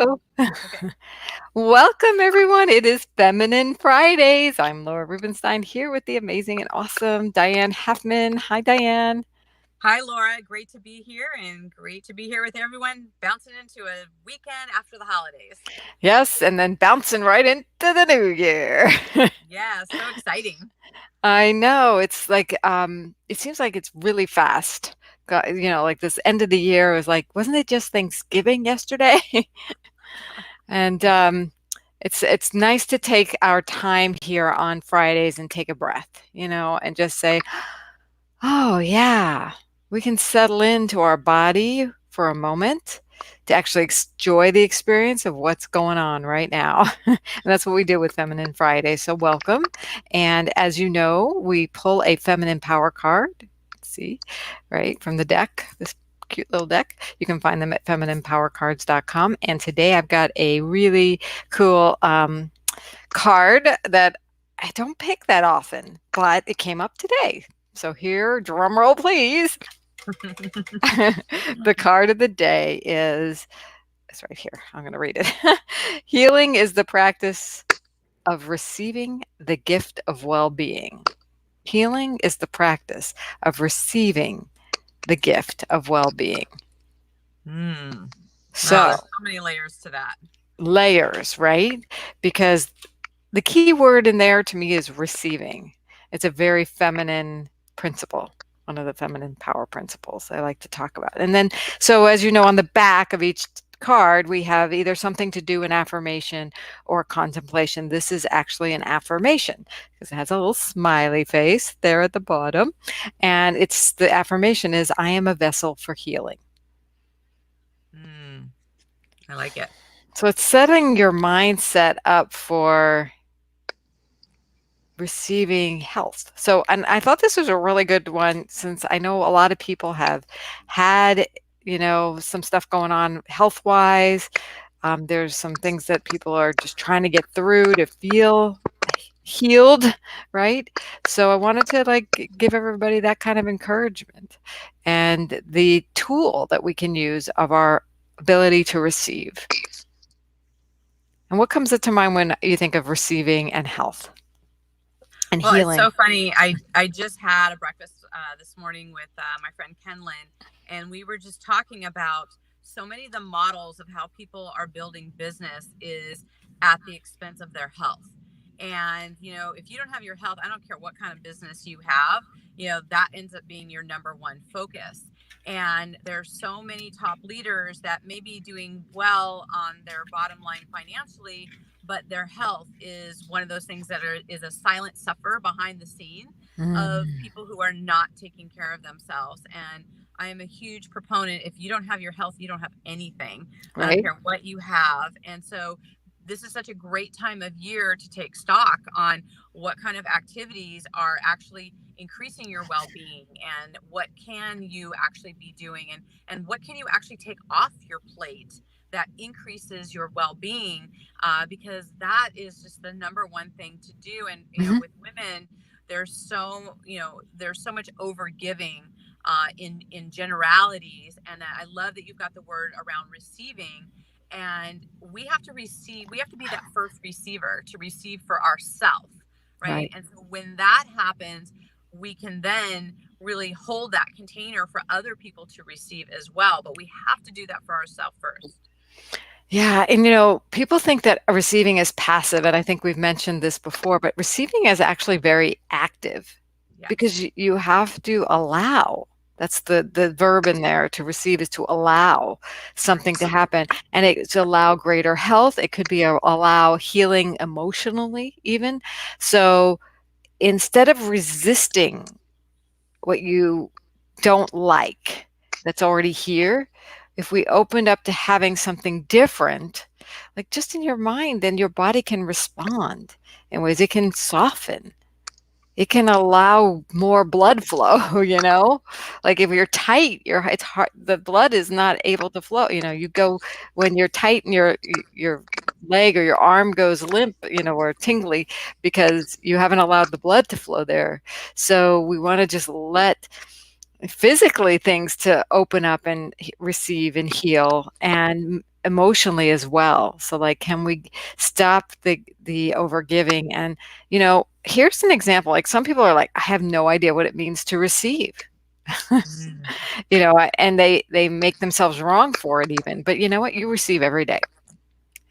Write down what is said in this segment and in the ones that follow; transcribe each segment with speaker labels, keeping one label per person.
Speaker 1: Hello.
Speaker 2: Okay.
Speaker 1: Welcome, everyone. It is Feminine Fridays. I'm Laura Rubenstein here with the amazing and awesome Diane Huffman. Hi, Diane.
Speaker 2: Hi, Laura. Great to be here and great to be here with everyone bouncing into a weekend after the holidays.
Speaker 1: Yes, and then bouncing right into the new year.
Speaker 2: Yeah, so exciting.
Speaker 1: I know. It's like, it seems like it's really fast. Like this end of the year was like, wasn't it just Thanksgiving yesterday? And it's nice to take our time here on Fridays and take a breath, and just say, "Oh yeah, we can settle into our body for a moment to actually enjoy the experience of what's going on right now." And that's what we do with Feminine Friday. So welcome. And as you know, we pull a feminine power card. See, right from the deck. This cute little deck. You can find them at femininepowercards.com. And today I've got a really cool card that I don't pick that often, but it came up today. So here, drum roll, please. The card of the day is it's right here. I'm going to read it. Healing is the practice of receiving the gift of well-being. Healing is the practice of receiving the gift of well-being.
Speaker 2: Mm. Wow,
Speaker 1: So,
Speaker 2: there's so many layers to that.
Speaker 1: layers, right? Because the key word in there to me is receiving. It's a very feminine principle, one of the feminine power principles I like to talk about. And then, so as you know, on the back of each card, we have either something to do, an affirmation, or contemplation. This is actually an affirmation because it has a little smiley face there at the bottom. And it's the affirmation is, I am a vessel for healing.
Speaker 2: Mm, I like it.
Speaker 1: So it's setting your mindset up for receiving health. So, and I thought this was a really good one since I know a lot of people have had, some stuff going on health wise. There's some things that people are just trying to get through to feel healed, right? So I wanted to give everybody that kind of encouragement and the tool that we can use of our ability to receive. And what comes to mind when you think of receiving and health and
Speaker 2: Well, it's
Speaker 1: healing?
Speaker 2: so funny. I just had a breakfast this morning with my friend Kenlin, and we were just talking about so many of the models of how people are building business is at the expense of their health. And if you don't have your health, I don't care what kind of business you have, that ends up being your number one focus. And there's so many top leaders that may be doing well on their bottom line financially, but their health is one of those things that is a silent sufferer behind the scene of
Speaker 1: Mm,
Speaker 2: people who are not taking care of themselves. And I am a huge proponent. If you don't have your health, you don't have anything. I don't
Speaker 1: right?
Speaker 2: care what you have. And so this is such a great time of year to take stock on what kind of activities are actually increasing your well-being, and what can you actually be doing, and what can you actually take off your plate that increases your well-being, because that is just the number one thing to do. And
Speaker 1: Mhm.
Speaker 2: with women, there's so much over giving in generalities. And I love that you've got the word around receiving. And we have to receive, we have to be that first receiver to receive for ourselves, right?
Speaker 1: Right.
Speaker 2: And so when that happens, we can then really hold that container for other people to receive as well. But we have to do that for ourselves first.
Speaker 1: Yeah, and people think that receiving is passive, and I think we've mentioned this before, but receiving is actually very active
Speaker 2: Yes.
Speaker 1: because you have to allow. That's the verb in there. To receive is to allow something
Speaker 2: Right.
Speaker 1: to happen, and it's allow greater health. It could be allow healing emotionally, even. So instead of resisting what you don't like that's already here, if we opened up to having something different, like just in your mind, then your body can respond in ways it can soften. It can allow more blood flow, Like if you're tight, it's hard the blood is not able to flow. You go when you're tight and your leg or your arm goes limp, or tingly because you haven't allowed the blood to flow there. So we want to just let physically things to open up and receive and heal. And emotionally as well. So like, can we stop the overgiving? And, here's an example. Like some people are like, I have no idea what it means to receive.
Speaker 2: Mm.
Speaker 1: And they make themselves wrong for it even. But you know what? You receive every day.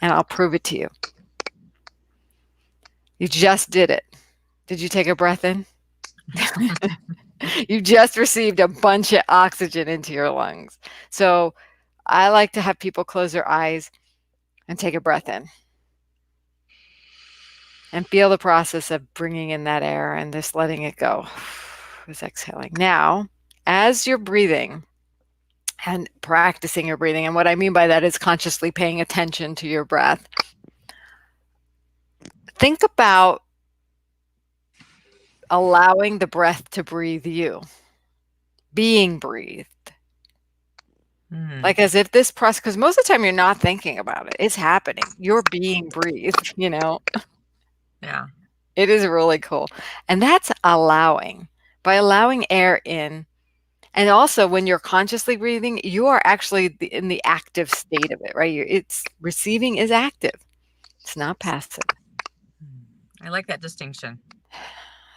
Speaker 1: And I'll prove it to you. You just did it. Did you take a breath in? You just received a bunch of oxygen into your lungs. So I like to have people close their eyes and take a breath in and feel the process of bringing in that air and just letting it go. Just exhaling. Now, as you're breathing and practicing your breathing, and what I mean by that is consciously paying attention to your breath, think about allowing the breath to breathe you, being breathed. Like as if this process, because most of the time you're not thinking about it. It's happening. You're being breathed,
Speaker 2: Yeah.
Speaker 1: It is really cool. And that's allowing. By allowing air in, and also when you're consciously breathing, you are actually in the active state of it, right? It's receiving is active. It's not passive.
Speaker 2: I like that distinction.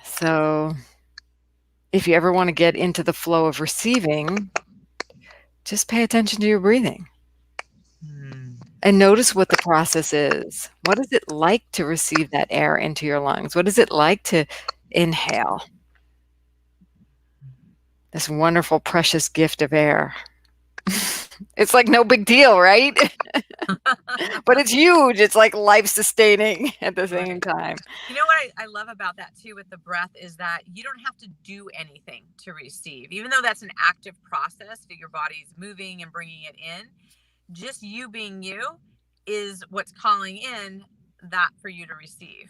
Speaker 1: So if you ever want to get into the flow of receiving, just pay attention to your breathing. And notice what the process is. What is it like to receive that air into your lungs? What is it like to inhale this wonderful, precious gift of air? It's like no big deal, right? But it's huge. It's like life-sustaining at the same time.
Speaker 2: You know what I love about that too with the breath is that you don't have to do anything to receive. Even though that's an active process that your body's moving and bringing it in, just you being you is what's calling in that for you to receive.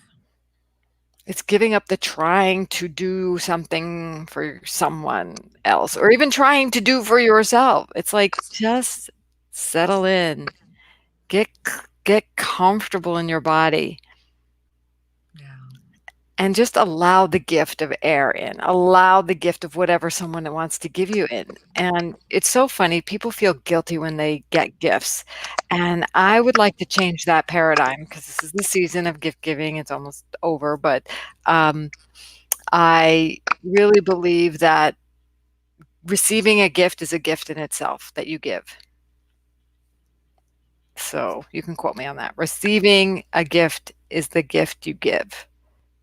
Speaker 1: It's giving up the trying to do something for someone else or even trying to do for yourself. It's like just settle in. Get comfortable in your body.
Speaker 2: Yeah.
Speaker 1: And just allow the gift of air in. Allow the gift of whatever someone wants to give you in. And it's so funny. People feel guilty when they get gifts. And I would like to change that paradigm because this is the season of gift giving. It's almost over. But I really believe that receiving a gift is a gift in itself that you give. So you can quote me on that. Receiving a gift is the gift you give.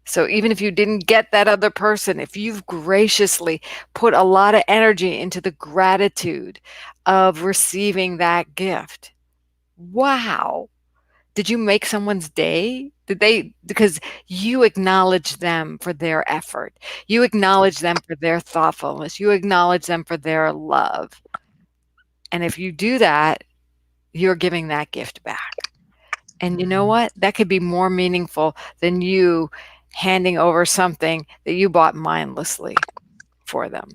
Speaker 1: So even if you didn't get that other person, if you've graciously put a lot of energy into the gratitude of receiving that gift, wow. Did you make someone's day? Because you acknowledge them for their effort. You acknowledge them for their thoughtfulness. You acknowledge them for their love. And if you do that, you're giving that gift back. And you know what? That could be more meaningful than you handing over something that you bought mindlessly for them.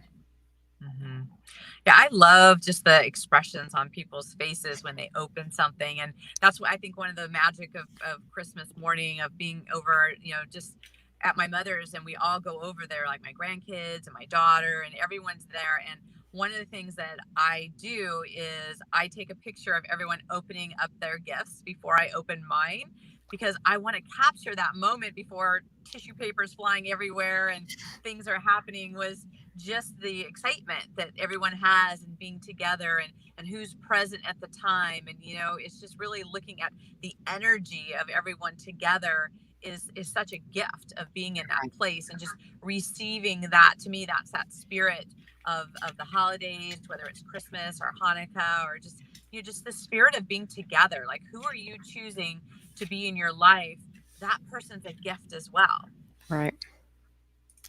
Speaker 2: Yeah, I love just the expressions on people's faces when they open something. And that's what I think one of the magic of Christmas morning, of being over, just at my mother's, and we all go over there, like my grandkids and my daughter, and everyone's there. And one of the things that I do is I take a picture of everyone opening up their gifts before I open mine, because I want to capture that moment before tissue paper is flying everywhere and things are happening, was just the excitement that everyone has and being together and who's present at the time. And, it's just really looking at the energy of everyone together is such a gift of being in that place and just receiving that. To me, that's that spirit of the holidays, whether it's Christmas or Hanukkah or just, just the spirit of being together. Like, who are you choosing to be in your life? That person's a gift as well.
Speaker 1: Right.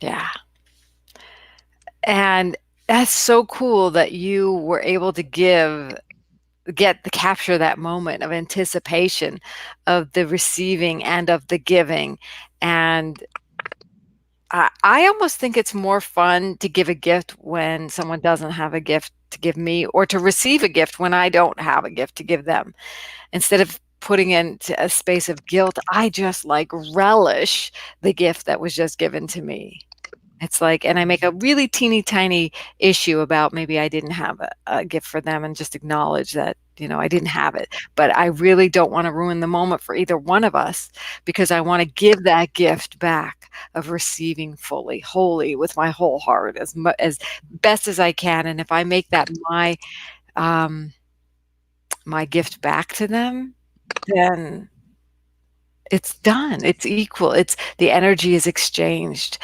Speaker 1: Yeah. And that's so cool that you were able to capture that moment of anticipation of the receiving and of the giving. And I almost think it's more fun to give a gift when someone doesn't have a gift to give me, or to receive a gift when I don't have a gift to give them. Instead of putting into a space of guilt, I just relish the gift that was just given to me. It's like, and I make a really teeny tiny issue about maybe I didn't have a gift for them and just acknowledge that, I didn't have it. But I really don't want to ruin the moment for either one of us because I want to give that gift back of receiving fully, wholly, with my whole heart as best as I can. And if I make that um, my gift back to them, then it's done. It's equal. It's the energy is exchanged.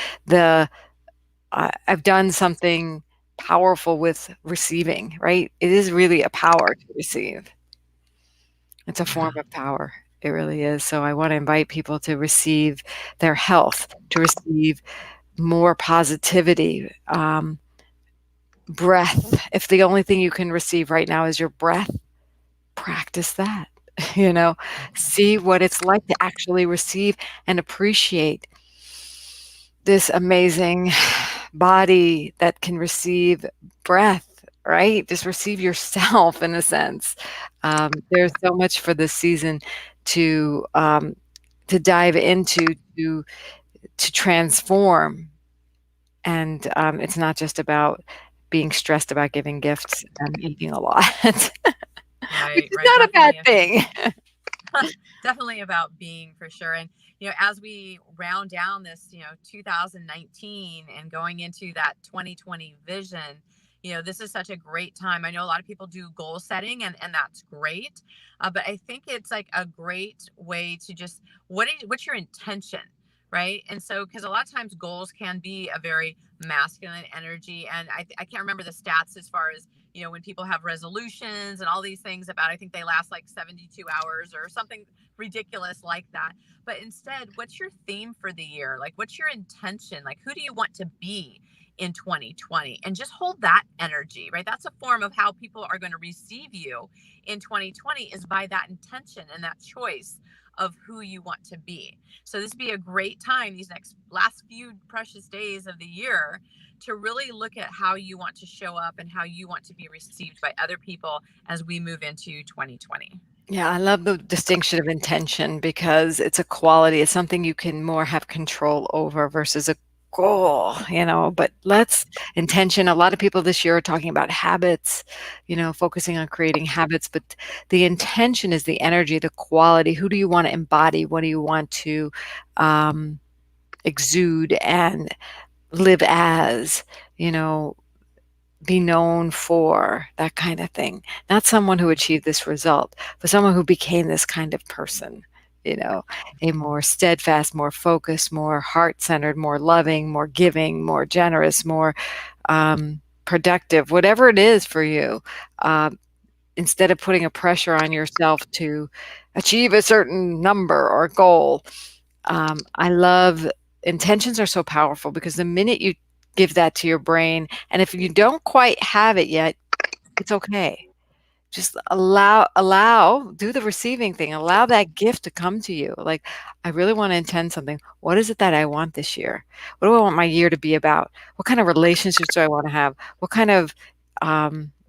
Speaker 1: I've done something powerful with receiving, right? It is really a power to receive. It's a form
Speaker 2: Yeah.
Speaker 1: of power. It really is. So I want to invite people to receive their health, to receive more positivity, breath. If the only thing you can receive right now is your breath, practice that. See what it's like to actually receive and appreciate this amazing body that can receive breath, right? Just receive yourself in a sense. There's so much for this season to dive into, to transform, and it's not just about being stressed about giving gifts and eating a lot, which
Speaker 2: Right,
Speaker 1: is
Speaker 2: right.
Speaker 1: not a bad thing.
Speaker 2: Definitely about being, for sure. And as we round down this 2019 and going into that 2020 vision, this is such a great time. I know a lot of people do goal setting, and that's great, but I think it's like a great way to just, what's your intention, right? And so, because a lot of times goals can be a very masculine energy, and I can't remember the stats as far as when people have resolutions and all these things about, I think they last like 72 hours or something ridiculous like that. But instead, what's your theme for the year? Like, what's your intention? Like, who do you want to be in 2020? And just hold that energy, right? That's a form of how people are going to receive you in 2020, is by that intention and that choice of who you want to be. So this would be a great time, these next last few precious days of the year, to really look at how you want to show up and how you want to be received by other people as we move into 2020.
Speaker 1: Yeah, I love the distinction of intention because it's a quality. It's something you can more have control over versus a goal, but intention. A lot of people this year are talking about habits, focusing on creating habits, but the intention is the energy, the quality. Who do you want to embody? What do you want to exude and live as? Be known for, that kind of thing. Not someone who achieved this result, but someone who became this kind of person, a more steadfast, more focused, more heart-centered, more loving, more giving, more generous, more productive, whatever it is for you. Instead of putting a pressure on yourself to achieve a certain number or goal. I love intentions are so powerful because the minute you give that to your brain, and if you don't quite have it yet, it's okay. Just do the receiving thing. Allow that gift to come to you. Like, I really want to intend something. What is it that I want this year? What do I want my year to be about? What kind of relationships do I want to have? What kind of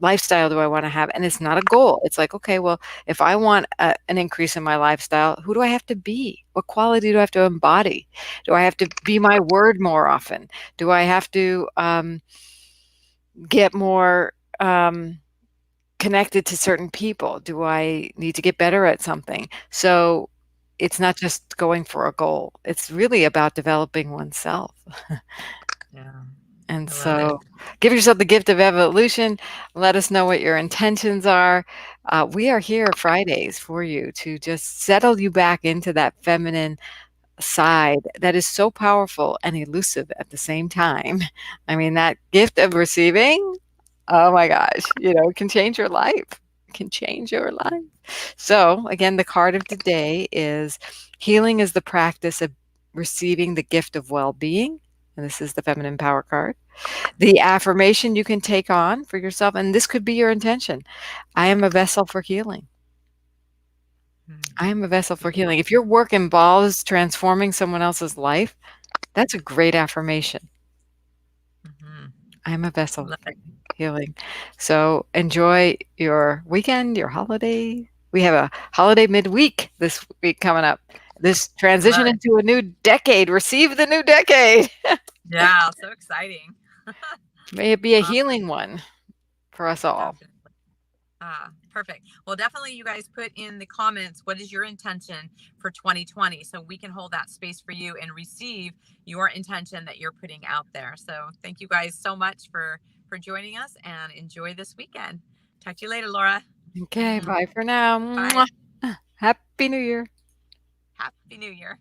Speaker 1: lifestyle do I want to have? And it's not a goal. It's like, okay, well, if I want an increase in my lifestyle, who do I have to be? What quality do I have to embody? Do I have to be my word more often? Do I have to get more connected to certain people? Do I need to get better at something? So it's not just going for a goal. It's really about developing oneself.
Speaker 2: Yeah.
Speaker 1: And
Speaker 2: I love it.
Speaker 1: so give yourself the gift of evolution. Let us know what your intentions are. We are here Fridays for you to just settle you back into that feminine side that is so powerful and elusive at the same time. I mean, that gift of receiving, oh my gosh, it can change your life. It can change your life. So, again, the card of today is healing is the practice of receiving the gift of well-being. And this is the feminine power card. The affirmation you can take on for yourself, and this could be your intention. I am a vessel for healing. I am a vessel for healing. If your work involves transforming someone else's life, that's a great affirmation.
Speaker 2: Mm-hmm.
Speaker 1: I am a vessel for healing. So enjoy your weekend, your holiday. We have a holiday midweek this week coming up. This transition into a new decade. Receive the new decade.
Speaker 2: Yeah, so exciting.
Speaker 1: May it be a
Speaker 2: Awesome.
Speaker 1: healing one for us all.
Speaker 2: Definitely. Perfect. Well, definitely you guys put in the comments what is your intention for 2020 so we can hold that space for you and receive your intention that you're putting out there. So thank you guys so much for joining us and enjoy this weekend. Talk to you later, Laura.
Speaker 1: Okay, bye for now.
Speaker 2: Bye.
Speaker 1: Mwah. Happy New Year.
Speaker 2: Happy New Year.